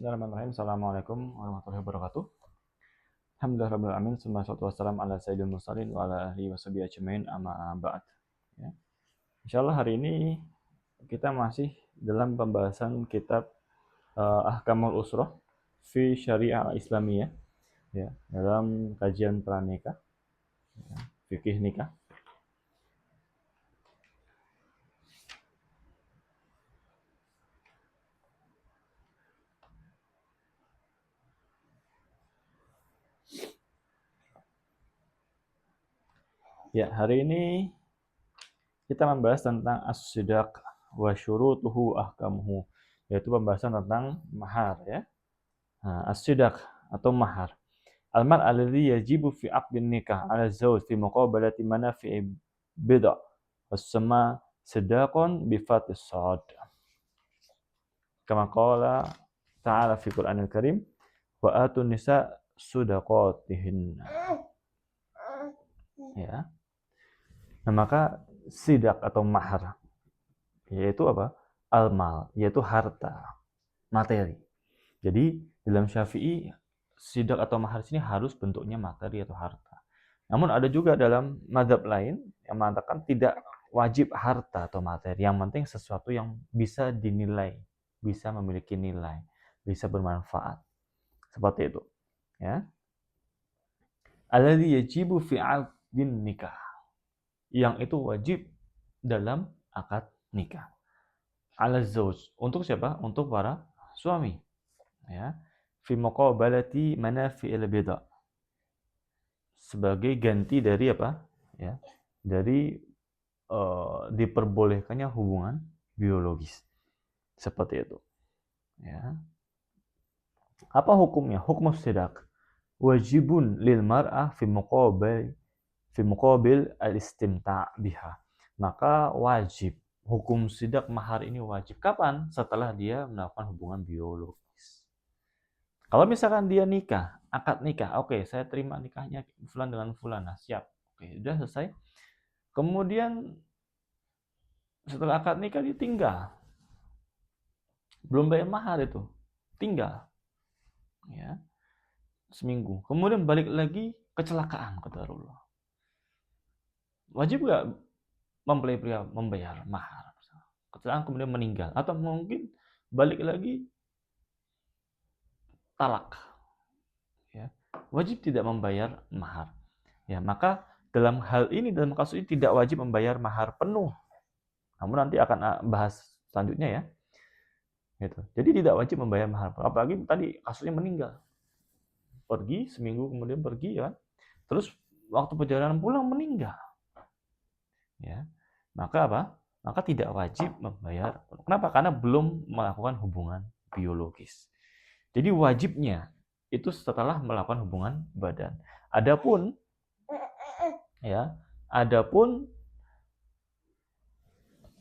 Bismillahirrahmanirrahim. Assalamualaikum warahmatullahi wabarakatuh. Alhamdulillahirabbil alamin. Wassalatu wassalamu ala sayyidil mursalin wa ala alihi washabihi ajmain amma ba'd. Ya. Insyaallah hari ini kita masih dalam pembahasan kitab Ahkamul Usrah fi Syariah Islamiyah, ya, dalam kajian pranikah, ya, fikih nikah. Ya, hari ini kita membahas tentang as-sidaq wa syurutuhu ahkamuhu, yaitu pembahasan tentang mahar, ya. Nah, as-sidaq atau mahar. Al-mal alladhi yajibu fi aqdin nikah 'ala az-zawj fi muqabalati manafi'i bid'a was-sama sidaqan bi fathis sad. Kama qala ta'ala fi Qur'anil Karim wa atun nisa sudaqatihin. Ya. Nah, maka sidak atau mahar yaitu apa? Al-mal, yaitu harta, materi. Jadi dalam Syafi'i sidak atau mahar sini harus bentuknya materi atau harta. Namun ada juga dalam mazhab lain yang mengatakan tidak wajib harta atau materi. Yang penting sesuatu yang bisa dinilai, bisa memiliki nilai, bisa bermanfaat. Seperti itu, ya. Alladzi yajibu fi 'aqdin nikah. Yang itu wajib dalam akad nikah. 'Ala zauj, untuk siapa? Untuk para suami, ya. Fi muqabalati manafi'il bid'a, sebagai ganti dari apa? Ya, dari diperbolehkannya hubungan biologis. Seperti itu. Ya. Apa hukumnya? Hukum sidaq wajibun lil mar'ah fi muqabil al-istimta' biha. Maka wajib, hukum sidaq mahar ini wajib. Kapan? Setelah dia melakukan hubungan biologis. Kalau misalkan dia nikah, akad nikah, oke, saya terima nikahnya fulan dengan fulana, siap. Oke, sudah selesai. Kemudian setelah akad nikah ditinggal. Belum bayar mahar itu. Tinggal. Ya. Seminggu. Kemudian balik lagi, kecelakaan, kata Rasulullah. Wajib nggak mempelai pria membayar mahar? Kecelakaan kemudian meninggal. Atau mungkin balik lagi talak. Ya. Wajib tidak membayar mahar. Ya, maka dalam hal ini, dalam kasus ini tidak wajib membayar mahar penuh. Namun nanti akan bahas selanjutnya, ya. Gitu. Jadi tidak wajib membayar mahar penuh. Apalagi tadi kasusnya meninggal. Pergi seminggu kemudian pergi, ya. Terus waktu perjalanan pulang meninggal. Ya. Maka apa? Maka tidak wajib membayar penuh. Kenapa? Karena belum melakukan hubungan biologis. Jadi wajibnya itu setelah melakukan hubungan badan. Adapun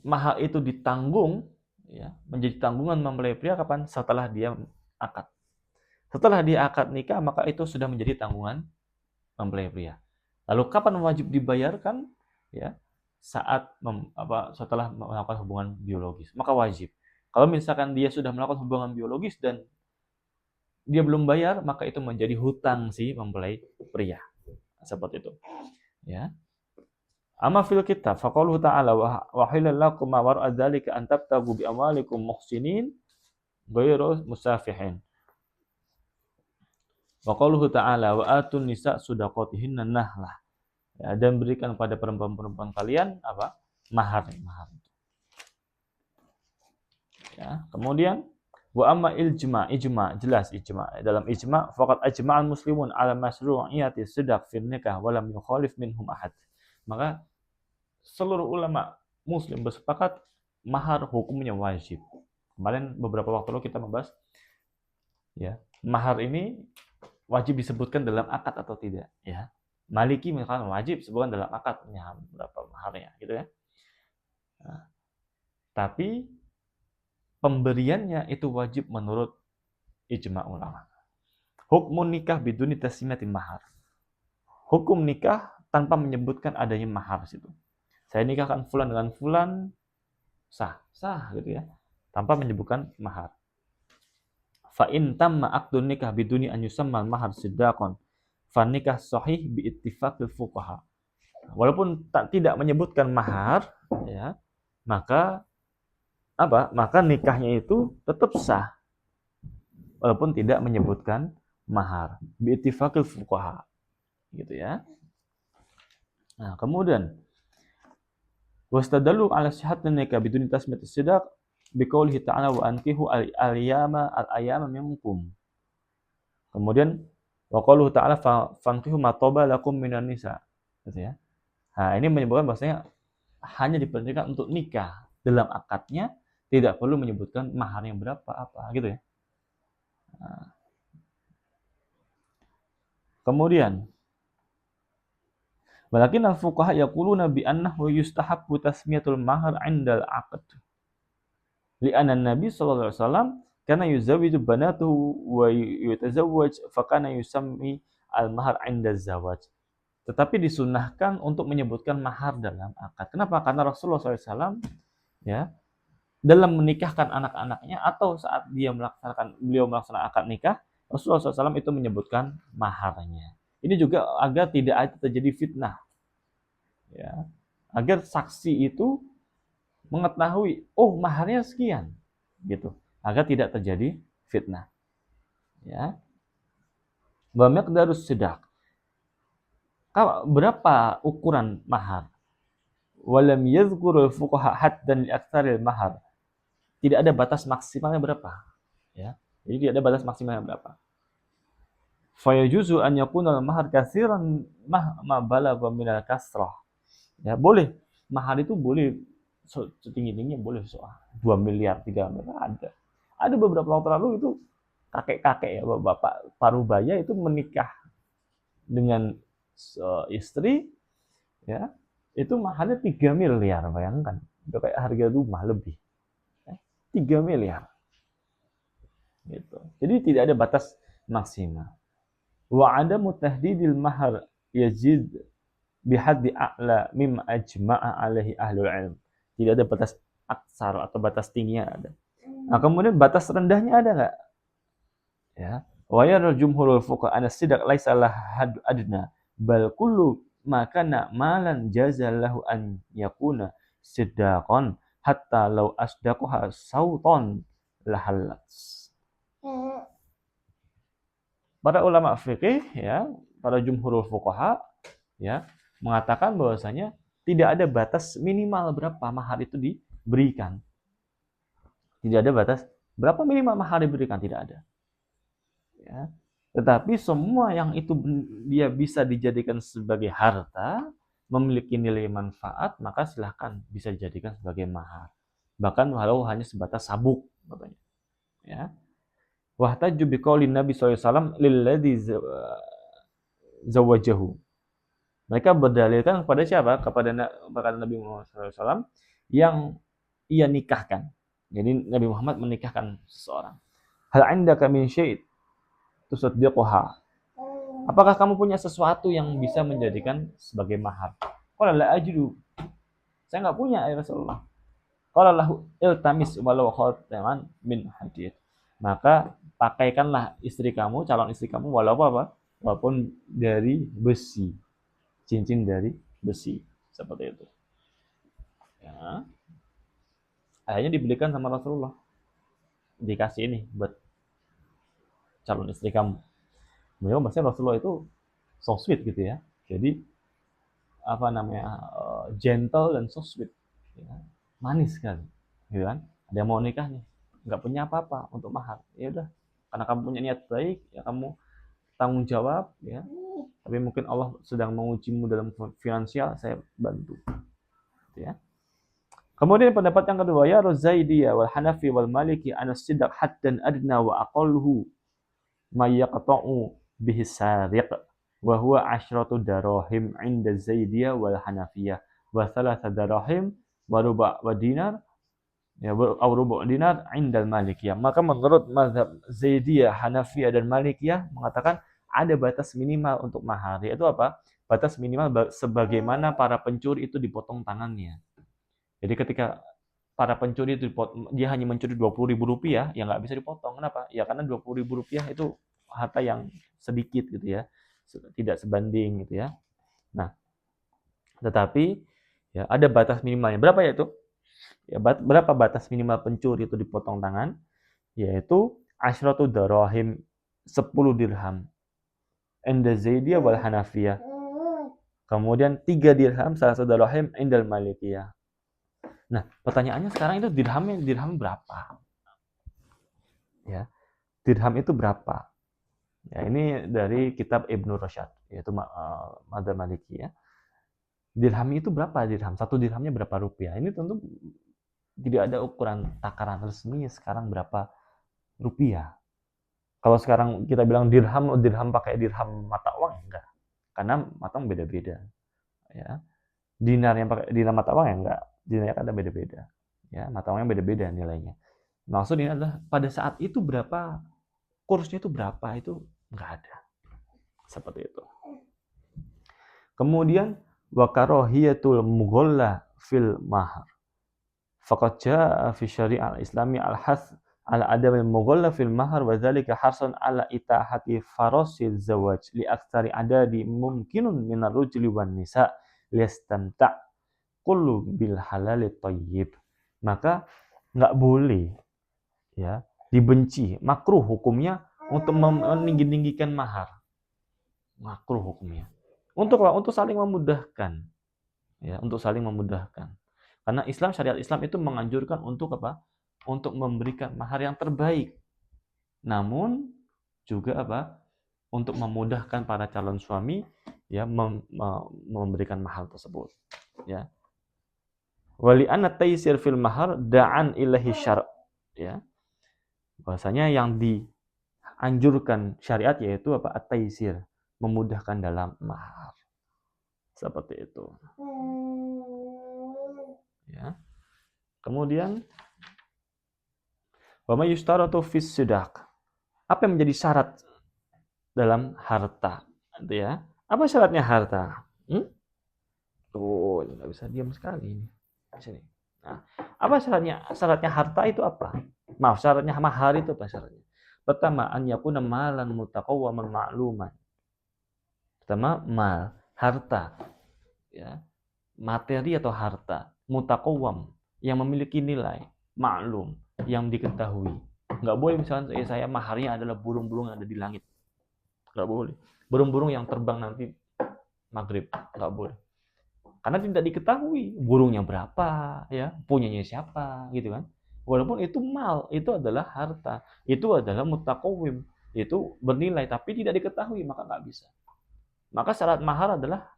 mahar itu ditanggung, ya, menjadi tanggungan mempelai pria kapan? Setelah dia akad. Setelah dia akad nikah, maka itu sudah menjadi tanggungan mempelai pria. Lalu kapan wajib dibayarkan? Ya, saat setelah melakukan hubungan biologis, maka wajib. Kalau misalkan dia sudah melakukan hubungan biologis dan dia belum bayar, maka itu menjadi hutang si mempelai pria. Seperti itu. Ya. Amma fil kitab faqaluhu ta'ala wa hilal lakum ma wara'a dzalika an tabtagu bi amwalikum muhsinin ghairu musafihin. Wa qaluhu ta'ala wa atun nisa sudaqatihinna nahlah. Ya, dan berikan kepada perempuan-perempuan kalian apa? Mahar. Ya, kemudian wa amma ijma, jelas ijma. Dalam ijma faqad ajma'al muslimun 'ala masyru'iyyati sidaq fil nikah wa lam yukhalif minhum ahad. Maka seluruh ulama muslim bersepakat mahar hukumnya wajib. Kemarin beberapa waktu lalu kita membahas, ya, mahar ini wajib disebutkan dalam akad atau tidak, ya. Maliki misalkan wajib disebutkan dalam akadnya berapa maharnya, gitu ya. Nah, tapi pemberiannya itu wajib menurut ijma ulama. Hukmun nikah biduni tasmiyatin mahar. Hukum nikah tanpa menyebutkan adanya mahar situ. Saya nikahkan fulan dengan fulan, sah gitu ya, tanpa menyebutkan mahar. fa in tamma aqdun nikah biduni an yusamma mahar sidaqan fa nikah sahih bi ittifaqil fuqaha. Walaupun tidak menyebutkan mahar, ya, maka maka nikahnya itu tetap sah walaupun tidak menyebutkan mahar bi ittifaqil fuqaha, gitu ya. Nah, kemudian wastadallu ala sihhatin nikah biduni tasmiyatis sidaq biqaulihi ta'ala wa ankihu al-ayyama minkum. Kemudian wa qauluhu ta'ala fankihu ma taba lakum minan nisa, gitu ya. Nah, ini menyebutkan bahwasanya hanya diperintahkan untuk nikah, dalam akadnya tidak perlu menyebutkan maharnya berapa apa, gitu ya. Nah, kemudian walakin al-fuqaha yaquluna bi annahu yustahabbu tasmiyatul mahar 'indal 'aqd. Li'anna Nabi sallallahu alaihi wasallam kana yuzawwiju banatuhu wa yutazawwaj fa kana yusammi al-mahar 'inda zawaj. Tetapi disunahkan untuk menyebutkan mahar dalam akad. Kenapa? Karena Rasulullah SAW, ya, dalam menikahkan anak-anaknya atau saat beliau melaksanakan akad nikah, Rasulullah SAW itu menyebutkan maharnya. Ini juga agar tidak terjadi fitnah, ya, agar saksi itu mengetahui, oh maharnya sekian, gitu, agar tidak terjadi fitnah, ya. Wa miqdarus sidaq, berapa ukuran mahar? Walam yadhkurul fuqaha haddan li aktsaril mahar. Tidak ada batas maksimalnya berapa, ya. Jadi tidak ada batas maksimalnya berapa. Fa yajuzu an yakuna al-mahar katsiran ma balagha min al-kasrah. Ya, boleh. Mahar itu boleh setinggi-tingginya, boleh 2 miliar, 3 miliar ada. Ada beberapa waktu lalu itu kakek-kakek, ya, bapak parubaya itu menikah dengan istri, ya, itu mahalnya 3 miliar, bayangkan. Itu kayak harga rumah lebih. 3 miliar. Gitu. Jadi tidak ada batas maksimal. Wa adamu tahdidil mahar yazid bihaddi a'la mimma ajma'a alaihi ahlul ilm. Tidak ada batas aksar atau batas tingginya ada. Nah, kemudian batas rendahnya ada enggak? Ya. Wa yarul jumhurul fuqaha an sidq laisa lah adna bal kullu ma kana malan jazallahu an yakuna sidaqan hatta law asdaqaha sautan lahallat. Para ulama fikih, ya, para jumhurul fuqaha, ya, mengatakan bahwasanya tidak ada batas minimal berapa mahar itu diberikan. Tidak ada batas berapa minimal mahar diberikan, tidak ada. Ya. Tetapi semua yang itu dia bisa dijadikan sebagai harta, memiliki nilai manfaat, maka silahkan bisa dijadikan sebagai mahar. Bahkan walau hanya sebatas sabuk, katanya. Ya. Wahtaju biqaulin Nabi SAW lilladzi zawajahu. Mereka berdalilkan kepada siapa? Kepada Nabi Muhammad SAW yang ia nikahkan. Jadi Nabi Muhammad menikahkan seseorang. Hal indaka min syai' tusaddiquha. Apakah kamu punya sesuatu yang bisa menjadikan sebagai mahar? Qala la ajidu. Saya enggak punya, ya Rasulullah. Qala lahu iltamis walau khataman min hadid. Maka pakaikanlah istri kamu, calon istri kamu, walaupun dari besi, cincin dari besi, seperti itu. Ya. Akhirnya dibelikan sama Rasulullah, dikasih ini buat calon istri kamu. Memang maksudnya Rasulullah itu so sweet gitu ya. Jadi gentle dan so sweet, ya. Manis sekali, gitu kan. Ada yang mau nikah nih, nggak punya apa-apa untuk mahar, ya udah, karena kamu punya niat baik, ya kamu tanggung jawab, ya. Tapi mungkin Allah sedang mengujimu dalam finansial, saya bantu, ya. Kemudian pendapat yang kedua, ya Zaidiyah wal Hanafi wal Maliki an-sidq haddan adna wa aqalluhu may yaqta'u bihi sariq wa huwa 'ashratu darahim 'inda Zaidiyah wal Hanafiyah wa 3 darahim wa ruba' wa dinar, ya, atau rubu' dinar 'inda Malikiyah. Maka menurut mazhab Zaidiyah, Hanafiyah dan Malikiyah mengatakan ada batas minimal untuk mahar. Yaitu apa? Batas minimal sebagaimana para pencuri itu dipotong tangannya. Jadi ketika para pencuri itu dia hanya mencuri Rp20.000, ya nggak bisa dipotong. Kenapa? Ya karena Rp20.000 itu harta yang sedikit gitu ya, tidak sebanding gitu ya. Nah, tetapi ya ada batas minimalnya. Berapa ya itu? Ya, berapa batas minimal pencuri itu dipotong tangan? Yaitu asyratu darahim, 10 dirham. Inda Zaidiyah wal Hanafiyah. Kemudian 3 dirham salah satu darahim indal Malikiyah. Nah, pertanyaannya sekarang itu dirham berapa? Ya, dirham itu berapa? Ya, ini dari kitab Ibnu Rasyad, yaitu Madzhab Maliki ya. Dirham itu berapa dirham? Satu dirhamnya berapa rupiah? Ini tentu tidak ada ukuran takaran resmi sekarang berapa rupiah. Kalau sekarang kita bilang dirham pakai dirham mata uang, enggak. Karena mata uang beda-beda. Ya. Dinar yang pakai dinar mata uang ya enggak. Dinarnya kan ada beda-beda. Ya, mata uangnya beda-beda nilainya. Maksud ini adalah pada saat itu berapa, kursnya itu berapa, itu enggak ada. Seperti itu. Kemudian wa karahiyatul mughalla fil mahar. Faqad jaa fi syari'ah al-islami al-hath ala adam al-mughalla fil mahar wa dzalika harsan ala itahati farasil zawaj li aktsari adadi mumkinun min ar-rujuli wan nisa liyastamta' kullu bil halal thayyib. Maka enggak boleh ya, dibenci, makruh hukumnya untuk meninggi-tinggikan mahar. Makruh hukumnya. Untuk apa? Untuk saling memudahkan. Ya, untuk saling memudahkan. Karena syariat Islam itu menganjurkan untuk apa? Untuk memberikan mahar yang terbaik. Namun juga apa? Untuk memudahkan para calon suami ya memberikan mahar tersebut. Ya. Wali anna taysir fil mahar da'an ilahi syar'. Ya. Bahasanya yang dianjurkan syariat yaitu apa? At-taysir, memudahkan dalam mahar. Seperti itu. Ya. Kemudian wa may yushtaratu fis sidaq. Apa yang menjadi syarat dalam harta? Itu ya. Apa syaratnya harta? Tuh, nggak bisa diam sekali ini. Sini. Nah, apa syaratnya? Syaratnya harta itu apa? Maaf, syaratnya mahar itu apa syaratnya? Pertama, an yakuna malan mutaqawwaman ma'luman. Pertama, mal, harta. Ya. Materi atau harta, mutaqawwam, yang memiliki nilai, maklum, yang diketahui. Nggak boleh misalnya saya maharnya adalah burung-burung yang ada di langit. Nggak boleh. Burung-burung yang terbang nanti maghrib. Nggak boleh. Karena tidak diketahui burungnya berapa, ya, punyanya siapa, gitu kan. Walaupun itu mal, itu adalah harta, itu adalah mutaqawwim, itu bernilai, tapi tidak diketahui, maka nggak bisa. Maka syarat mahar adalah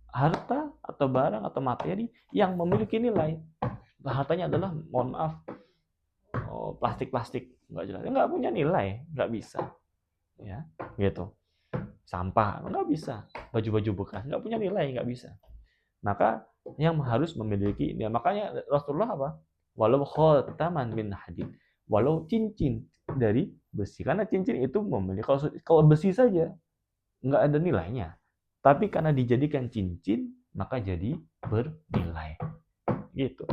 harta atau barang atau materi yang memiliki nilai. Hartanya adalah, mohon maaf, plastik-plastik, nggak jelas, nggak punya nilai, nggak bisa. Ya, gitu. Sampah, nggak bisa. Baju-baju bekas, nggak punya nilai, nggak bisa. Maka yang harus memiliki, ya makanya Rasulullah apa? Walau khataman min hadid, walau cincin dari besi, karena cincin itu memiliki, kalau besi saja nggak ada nilainya, tapi karena dijadikan cincin maka jadi bernilai, gitu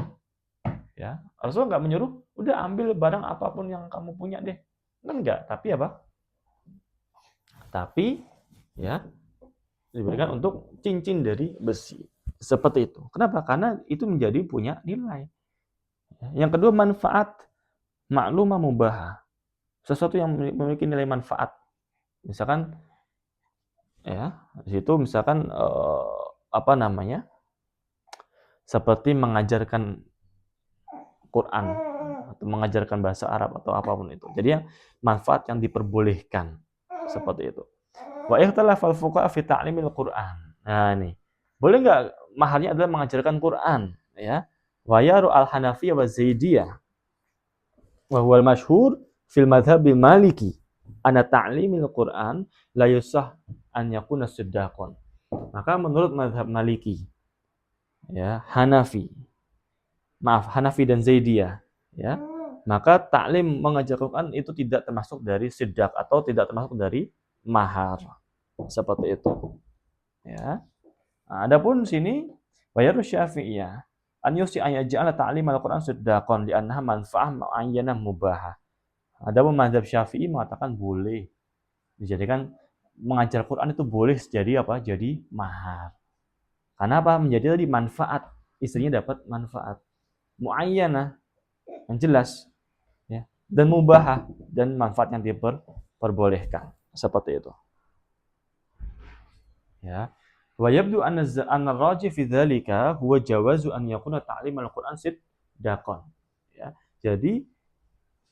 ya. Rasulullah nggak menyuruh udah ambil barang apapun yang kamu punya deh, enggak, tapi apa? Tapi ya diberikan untuk cincin dari besi. Seperti itu. Kenapa? Karena itu menjadi punya nilai. Yang kedua, manfaat maklumah mubahah. Sesuatu yang memiliki nilai manfaat. Misalkan ya, di situ misalkan apa namanya? Seperti mengajarkan Quran atau mengajarkan bahasa Arab atau apapun itu. Jadi manfaat yang diperbolehkan. Seperti itu. Wa ikhtalafal fuqaha fi ta'limil Quran. Nah, ini. Boleh nggak maharnya adalah mengajarkan Quran, ya? Wa yaru al-Hanafiyah wa Zaidiyah. Wa huwal masyhur fil madhhabil Maliki anna ta'limil Quran la yusah an yakuna sidaqan. Maka menurut mazhab Maliki, ya, Hanafi dan Zaidiyah, ya. Maka taklim mengajar Quran itu tidak termasuk dari sidak atau tidak termasuk dari mahar. Seperti itu. Ya. Nah, adapun sini bayar Syafi'iyah. an yaj'ala ta'lim al-Qur'an sidaqan li'annaha manfa'ah mu'ayyanah mubahah. Adapun mazhab Syafi'i mengatakan boleh dijadikan mengajar Quran itu boleh jadi apa? Jadi mahar. Karena apa? Menjadi tadi manfaat, istrinya dapat manfaat muayyanah yang jelas, ya, dan mubahah, dan manfaat yang diperbolehkan seperti itu. Ya. Wa yabdu anna ar-rajih fi dzalika huwa jawazu an yakuna ta'lim al-Qur'an sidaqan. Ya. Jadi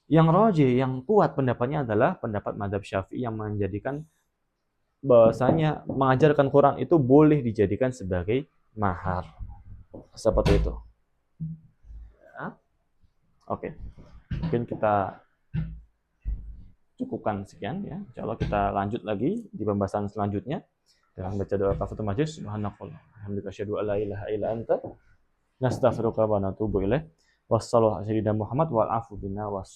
yang rajih, yang kuat pendapatnya adalah pendapat mazhab Syafi'i yang menjadikan bahwasanya mengajarkan Quran itu boleh dijadikan sebagai mahar. Seperti itu. Ya. Oke. Mungkin kita cukupkan sekian ya. Insyaallah kita lanjut lagi di pembahasan selanjutnya dengan baca doa kafaratul majlis. Subhanakallah. Alhamdulillah asyhadu an la ilaha illa anta nastaghfiruka wa natubu ilaik. Wassallallahu ala sayyidina Muhammad wal afu binna was